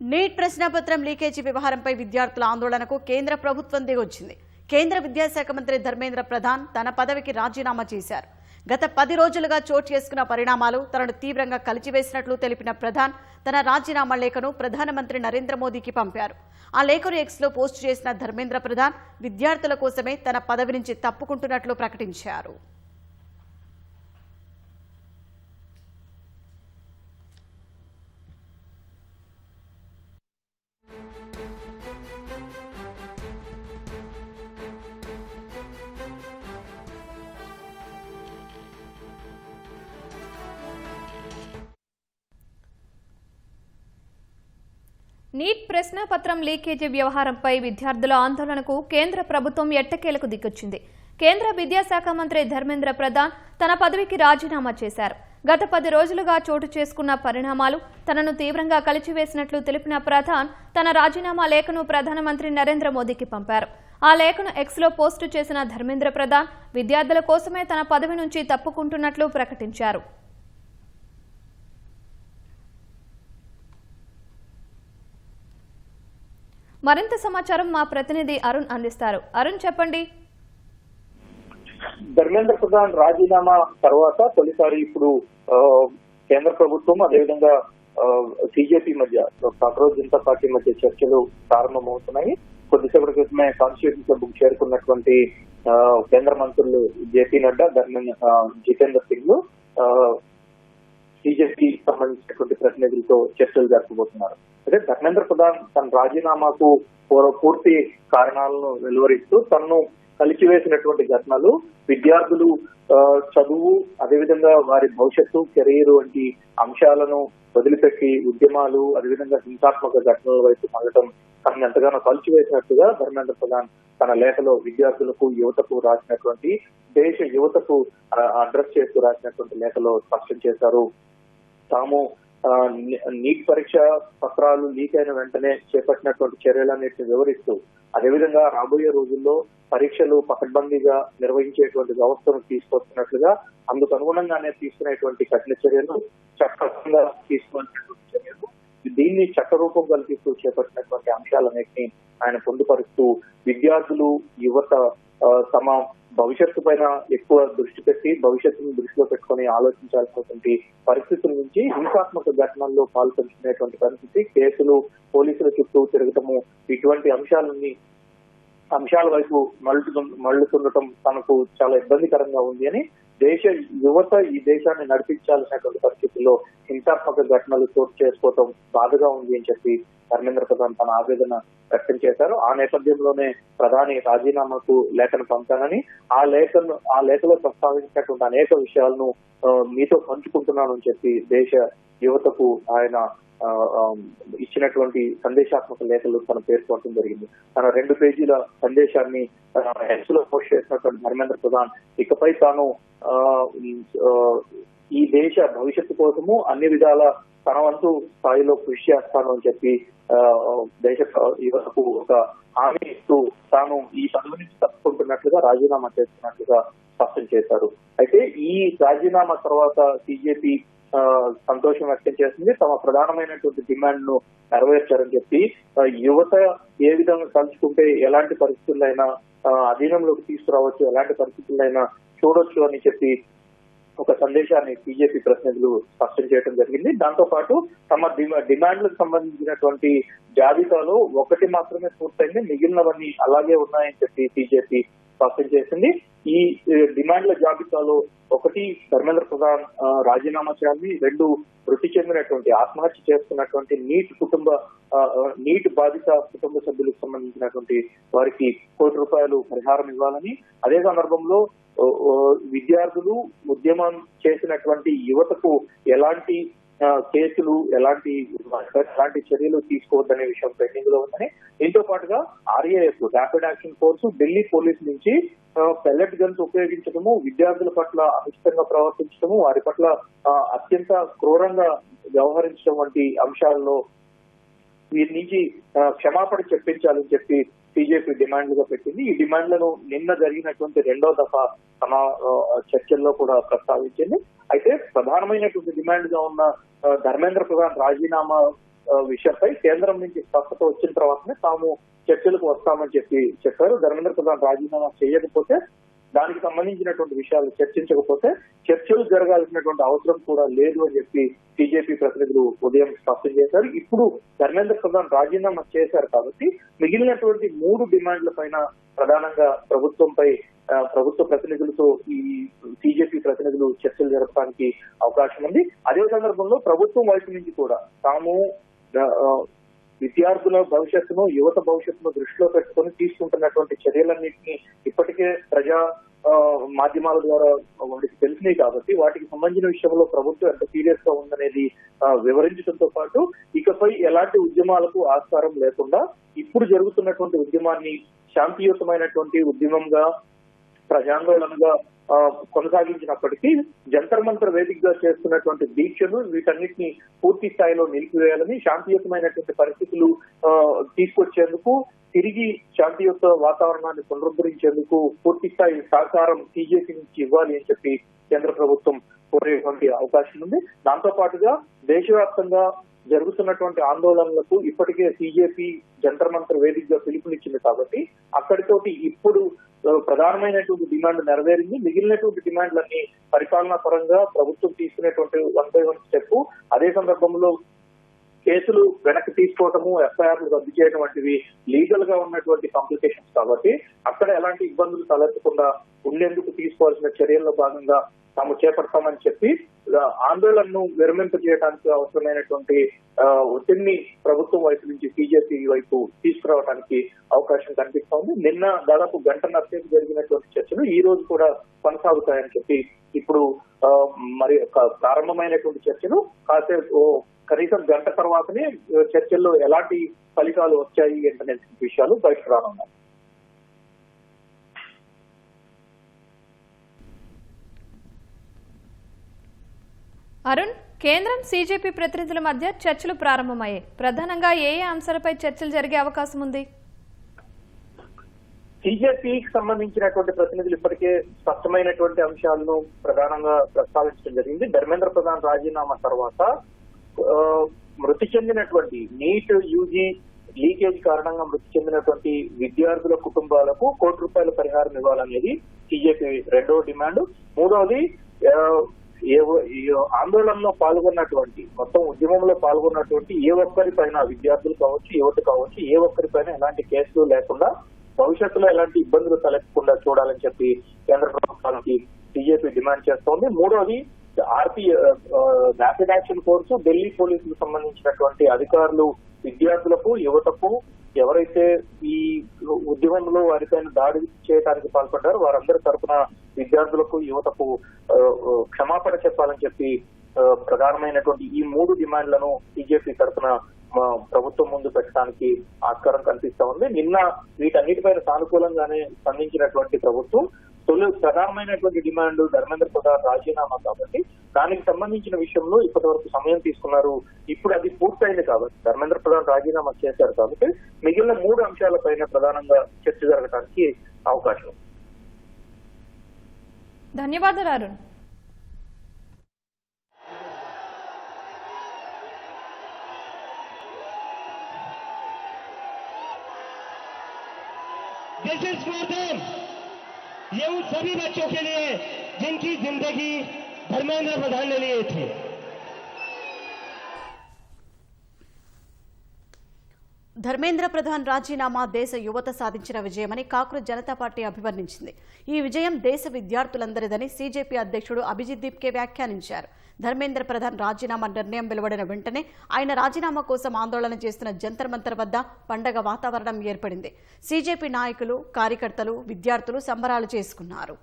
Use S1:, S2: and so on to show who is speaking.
S1: Neat ప్రశ్నాపత్రం leakage వ్యవహారంపై విద్యార్థుల ఆందోళనకు కేంద్ర ప్రభుత్వం దిగొచ్చింది. కేంద్ర విద్యాశాఖ మంత్రి ధర్మేంద్ర ప్రధాన్ తన పదవికి రాజీనామా చేశారు. గత 10 రోజులుగా చోటు చేసుకున్న పరిణామాలు తనను తీవ్రంగా కలిచివేసినట్లు తెలిపిన ప్రధాన్ తన రాజీనామా లేఖను ప్రధానమంత్రి నరేంద్ర మోదీకి పంపారు. ఆ లేఖను ఎక్స్లో పోస్టు చేసిన ధర్మేంద్ర ప్రధాన్ విద్యార్థుల కోసమే తన పదవి నుంచి తప్పుకుంటున్నట్లు ప్రకటించారు.
S2: నీట్ ప్రశ్నాపత్రం లీకేజీ వ్యవహారంపై విద్యార్థుల ఆందోళనకు కేంద్ర ప్రభుత్వం ఎట్టకేలకు దిగొచ్చింది. కేంద్ర విద్యాశాఖ మంత్రి ధర్మేంద్ర ప్రధాన్ తన పదవికి రాజీనామా చేశారు. గత 10 రోజులుగా చోటు చేసుకున్న పరిణామాలు తనను తీవ్రంగా కలిచివేసినట్లు తెలిపిన ప్రధాన్ తన రాజీనామా లేఖను ప్రధానమంత్రి నరేంద్ర మోదీకి పంపారు. ఆ లేఖను ఎక్స్లో పోస్టు చేసిన ధర్మేంద్ర ప్రధాన్ విద్యార్థుల కోసమే తన పదవి నుంచి తప్పుకుంటున్నట్లు ప్రకటించారు. మరింత సమాచారం మా ప్రతినిధి అరుణ్ అందిస్తారు. అరుణ్, చెప్పండి.
S3: ధర్మేంద్ర ప్రధాన్ రాజీనామా తర్వాత తొలిసారి ఇప్పుడు కేంద్ర ప్రభుత్వం అదేవిధంగా సిజేపీ మధ్య కాంగ్రెస్ జనతా పార్టీ మధ్య చర్చలు ప్రారంభమవుతున్నాయి. కొద్దిసేపటి క్రితమే కాన్స్టిట్యూషన్ సభకు చేరుకున్నటువంటి కేంద్ర మంత్రులు జేపీ నడ్డా, జితేంద్ర సింగ్ సిజేపీ సంబంధించినటువంటి ప్రతినిధులతో చర్చలు జరపబోతున్నారు. అదే ధర్మేంద్ర ప్రధాన్ తన రాజీనామాకు పూర్తి కారణాలను వెలువరిస్తూ తనను కలిచివేసినటువంటి ఘటనలు, విద్యార్థులు చదువు, అదేవిధంగా వారి భవిష్యత్తు, కెరీర్ వంటి అంశాలను వదిలిపెట్టి ఉద్యమాలు, అదేవిధంగా హింసాత్మక ఘటనల వైపు మళ్ళటం తనను ఎంతగానో కలిచివేసినట్టుగా ధర్మేంద్ర ప్రధాన్ తన లేఖలో విద్యార్థులకు, యువతకు రాసినటువంటి, దేశ యువతకు అడ్రస్ చేస్తూ రాసినటువంటి లేఖలో స్పష్టం చేశారు. తాము నీట్ పరీక్ష పత్రాలు లీక్ అయిన వెంటనే చేపట్టినటువంటి చర్యలన్నింటినీ వివరిస్తూ, అదేవిధంగా రాబోయే రోజుల్లో పరీక్షలు పకడ్బందీగా నిర్వహించేటువంటి వ్యవస్థను తీసుకొస్తున్నట్లుగా, అందుకు అనుగుణంగానే తీసుకునేటువంటి కఠిన చర్యలు, చట్టంగా తీసుకోవాల్సినటువంటి చర్యలు, దీన్ని చట్టరూపం కల్పిస్తూ చేపట్టినటువంటి అంశాలన్నింటినీ ఆయన పొందుపరుస్తూ విద్యార్థులు, యువత తమ భవిష్యత్తు పైన ఎక్కువ దృష్టి పెట్టి భవిష్యత్తును దృష్టిలో పెట్టుకుని ఆలోచించాల్సినటువంటి పరిస్థితుల నుంచి హింసాత్మక ఘటనల్లో పాల్పంచుకునేటువంటి పరిస్థితి, కేసులు, పోలీసుల చుట్టూ తిరగటము, ఇటువంటి అంశాల వైపు మళ్ళుతుండటం తనకు చాలా ఇబ్బందికరంగా ఉంది అని, దేశ యువత ఈ దేశాన్ని నడిపించాల్సినటువంటి పరిస్థితుల్లో హింసాత్మక ఘటనలు చోటు చేసుకోవటం బాధగా ఉంది అని చెప్పి ధర్మేంద్ర ప్రధాన్ తన ఆవేదన వ్యక్తం చేశారు. ఆ నేపథ్యంలోనే ప్రధాని రాజీనామాకు లేఖను పంపానని, ఆ లేఖలో ప్రస్తావించినటువంటి అనేక విషయాలను మీతో పంచుకుంటున్నానని చెప్పి దేశ యువతకు ఆయన ఇచ్చినటువంటి సందేశాత్మక లేఖలు తన పేర్కొనడం జరిగింది. తన 2 పేజీల సందేశాన్ని ఎక్స్ లో పోస్ట్ చేసినటువంటి ధర్మేంద్ర ప్రధాన్ ఇకపై తాను ఈ దేశ భవిష్యత్తు కోసము అన్ని విధాల తన వంతు స్థాయిలో కృషి చేస్తాను అని చెప్పి దేశ యువతకు ఒక హామీ ఇస్తూ తాను ఈ పదవి నుంచి తప్పుకుంటున్నట్లుగా రాజీనామా చేస్తున్నట్లుగా స్పష్టం చేశారు. అయితే ఈ రాజీనామా తర్వాత సిజేపీ సంతోషం వ్యక్తం చేస్తుంది. తమ ప్రధానమైనటువంటి డిమాండ్ ను నెరవేర్చారని చెప్పి, యువత ఏ విధంగా తలుచుకుంటే ఎలాంటి పరిస్థితులైనా అధీనంలోకి తీసుకురావచ్చు, ఎలాంటి పరిస్థితులైనా చూడొచ్చు అని చెప్పి ఒక సందేశాన్ని బీజేపీ ప్రతినిధులు స్పష్టం చేయడం జరిగింది. దాంతో పాటు తమ డిమాండ్లకు సంబంధించినటువంటి జాబితాలో ఒకటి మాత్రమే పూర్తయింది, మిగిలినవన్నీ అలాగే ఉన్నాయని చెప్పి బీజేపీ స్పష్టం చేసింది. ఈ డిమాండ్ల జాబితాలో ఒకటి, ధర్మేంద్ర ప్రధాన్ రాజీనామా చేయాలని, 2 మృతి చెందినటువంటి, ఆత్మహత్య చేసుకున్నటువంటి నీట్ బాధిత కుటుంబ సభ్యులకు సంబంధించినటువంటి వారికి ₹1 పరిహారం ఇవ్వాలని, అదే సందర్భంలో విద్యార్థులు, ఉద్యమం చేసినటువంటి యువతకు ఎలాంటి కేసులు, ఎలాంటి చర్యలు తీసుకోవద్దనే విషయం పెండింగ్ లో ఉందని, దీంతో పాటుగా RAF rapid action force Delhi police నుంచి పెల్లెట్ గన్స్ ఉపయోగించడము, విద్యార్థుల పట్ల అనుచితంగా ప్రవర్తించడము, వారి పట్ల అత్యంత క్రూరంగా వ్యవహరించడం వంటి అంశాల్లో వీరి నుంచి క్షమాపణ చెప్పించాలని చెప్పి బీజేపీ డిమాండ్లుగా పెట్టింది. ఈ డిమాండ్లను నిన్న జరిగినటువంటి 2వ దఫా తమ చర్చల్లో కూడా ప్రస్తావించింది. అయితే ప్రధానమైనటువంటి డిమాండ్ గా ఉన్న ధర్మేంద్ర ప్రధాన్ రాజీనామా విషయంపై కేంద్రం నుంచి స్పష్టత వచ్చిన తర్వాతనే తాము చర్చలకు వస్తామని చెప్పారు. ధర్మేంద్ర ప్రధాన్ రాజీనామా చేయకపోతే, దానికి సంబంధించినటువంటి విషయాలు చర్చించకపోతే చర్చలు జరగాల్సినటువంటి అవసరం కూడా లేదు అని చెప్పి బీజేపీ ప్రతినిధులు ఉదయం స్పష్టం చేశారు. ఇప్పుడు ధర్మేంద్ర ప్రధాన్ రాజీనామా చేశారు కాబట్టి మిగిలినటువంటి 3 డిమాండ్ల పైన ప్రధానంగా ప్రభుత్వ ప్రతినిధులతో ఈ బీజేపీ ప్రతినిధులు చర్చలు జరపడానికి అవకాశం ఉంది. అదే సందర్భంలో ప్రభుత్వం వైపు నుంచి కూడా తాము విద్యార్థుల భవిష్యత్తును, యువత భవిష్యత్తును దృష్టిలో పెట్టుకుని తీసుకుంటున్నటువంటి చర్యలన్నింటినీ ఇప్పటికే ప్రజా మాధ్యమాల ద్వారా వాటికి తెలిసినాయి కాబట్టి వాటికి సంబంధించిన విషయంలో ప్రభుత్వం ఎంత సీరియస్ గా ఉందనేది వివరించడంతో పాటు ఇకపై ఎలాంటి ఉద్యమాలకు ఆస్కారం లేకుండా ఇప్పుడు జరుగుతున్నటువంటి ఉద్యమాన్ని శాంతియుతమైనటువంటి ఉద్యమంగా, ప్రజాందోళనగా కొనసాగించినప్పటికీ జంతర్ మంతర్ వేదికగా చేస్తున్నటువంటి దీక్షను వీటన్నిటిని పూర్తి స్థాయిలో నిలిపివేయాలని, శాంతియుతమైనటువంటి పరిస్థితులు తీసుకొచ్చేందుకు, తిరిగి శాంతియుత వాతావరణాన్ని పునరుద్ధరించేందుకు పూర్తి స్థాయి సహకారం బీజేపీ నుంచి ఇవ్వాలి అని చెప్పి కేంద్ర ప్రభుత్వం కోరేటువంటి అవకాశం ఉంది. దాంతో పాటుగా దేశవ్యాప్తంగా జరుగుతున్నటువంటి ఆందోళనలకు ఇప్పటికే బీజేపీ జంతర్ మంతర్ వేదికగా పిలుపునిచ్చింది కాబట్టి అక్కడితోటి ఇప్పుడు ప్రధానమైనటువంటి డిమాండ్ నెరవేరింది. మిగిలినటువంటి డిమాండ్లన్నీ పరిపాలనా పరంగా ప్రభుత్వం తీసుకునేటువంటి 1 by 1 స్టెప్. అదే సందర్భంలో కేసులు వెనక్కి తీసుకోవటము, ఎఫ్ఐఆర్లు రద్దు చేయడం వంటివి లీగల్ గా ఉన్నటువంటి కాంప్లికేషన్స్ కాబట్టి అక్కడ ఎలాంటి ఇబ్బందులు తలెత్తకుండా ఉండేందుకు తీసుకోవాల్సిన చర్యల్లో భాగంగా తాము చేపడతామని చెప్పి ఆందోళనను విరమింపజేయడానికి అవసరమైనటువంటి ఒత్తిడిని ప్రభుత్వం వైపు నుంచి బీజేపీ వైపు తీసుకురావడానికి అవకాశం కనిపిస్తోంది. నిన్న దాదాపు గంటన్నర సేపు జరిగినటువంటి చర్చలు ఈ రోజు కూడా కొనసాగుతాయని చెప్పి ఇప్పుడు మరి ప్రారంభమైనటువంటి చర్చలు కాసేపు కనీసం గంట తర్వాతనే చర్చల్లో ఎలాంటి ఫలితాలు వచ్చాయి అనే విషయాలు బయటకు రానున్నాయి.
S2: అరుణ్, కేంద్రం సీజేపీ ప్రతినిధుల మధ్య చర్చలు ప్రారంభమయ్యాయి. ప్రధానంగా ఏ అంశాలపై చర్చలు జరిగే అవకాశం ఉంది?
S3: బీజేపీకి సంబంధించినటువంటి ప్రతినిధులు ఇప్పటికే స్పష్టమైనటువంటి అంశాలను ప్రధానంగా ప్రస్తావించడం జరిగింది. ధర్మేంద్ర ప్రధాన్ రాజీనామా తర్వాత మృతి చెందినటువంటి నీట్ యూజీ లీకేజ్ కారణంగా మృతి చెందినటువంటి విద్యార్థుల కుటుంబాలకు ₹1 కోటి పరిహారం ఇవ్వాలనేది బీజేపీ రెండవ డిమాండ్. మూడవది ఆందోళనలో పాల్గొన్నటువంటి, మొత్తం ఉద్యమంలో పాల్గొన్నటువంటి ఏ ఒక్కరిపైన, విద్యార్థులు కావచ్చు, యువత కావచ్చు, ఏ ఒక్కరిపైన ఎలాంటి కేసులు లేకుండా భవిష్యత్తులో ఎలాంటి ఇబ్బందులు తలెత్తకుండా చూడాలని చెప్పి కేంద్ర ప్రభుత్వానికి బీజేపీ డిమాండ్ చేస్తోంది. మూడవది ర్యాపిడ్ యాక్షన్ ఫోర్స్, ఢిల్లీ పోలీసులకు సంబంధించినటువంటి అధికారులు విద్యార్థులకు, యువతకు ఎవరైతే ఈ ఉద్యమంలో వారిపైన దాడి చేయడానికి పాల్పడ్డారో వారందరి తరఫున విద్యార్థులకు, యువతకు క్షమాపణ చెప్పాలని చెప్పి ప్రధానమైనటువంటి ఈ 3 డిమాండ్లను బీజేపీ తరఫున ప్రభుత్వం ముందు పెట్టడానికి ఆస్కారం కనిపిస్తా ఉంది. నిన్న వీటన్నిటిపైన సానుకూలంగానే స్పందించినటువంటి ప్రభుత్వం ప్రధానమైనటువంటి డిమాండ్ ధర్మేంద్ర ప్రధాన్ రాజీనామా కాబట్టి దానికి సంబంధించిన విషయంలో ఇప్పటి వరకు సమయం తీసుకున్నారు. ఇప్పుడు అది పూర్తయింది కాబట్టి, ధర్మేంద్ర ప్రధాన్ రాజీనామా చేశారు కాబట్టి మిగిలిన 3 అంశాలపైన ప్రధానంగా చర్చ జరగడానికి అవకాశం.
S2: ధన్యవాదాలు Arun.
S4: This is for them. ये उन सभी बच्चों के लिए जिनकी जिंदगी धर्मेंद्र प्रधान ने लिए थी.
S1: ధర్మేంద్ర ప్రధాన్ రాజీనామా దేశ యువత సాధించిన విజయమని కాంగ్రెస్ జనతా పార్టీ అభివర్ణించింది. ఈ విజయం దేశ విద్యార్థులందరిదని సీజేపీ అధ్యక్షుడు అభిజిత్ దీప్కే వ్యాఖ్యానించారు. ధర్మేంద్ర ప్రధాన్ రాజీనామా నిర్ణయం వెలువడిన వెంటనే ఆయన రాజీనామా కోసం ఆందోళన చేస్తున్న జంతర్ మంతర్ వద్ద పండగ వాతావరణం ఏర్పడింది. సీజేపీ నాయకులు, కార్యకర్తలు, విద్యార్థులు సంబరాలు చేసుకున్నారు.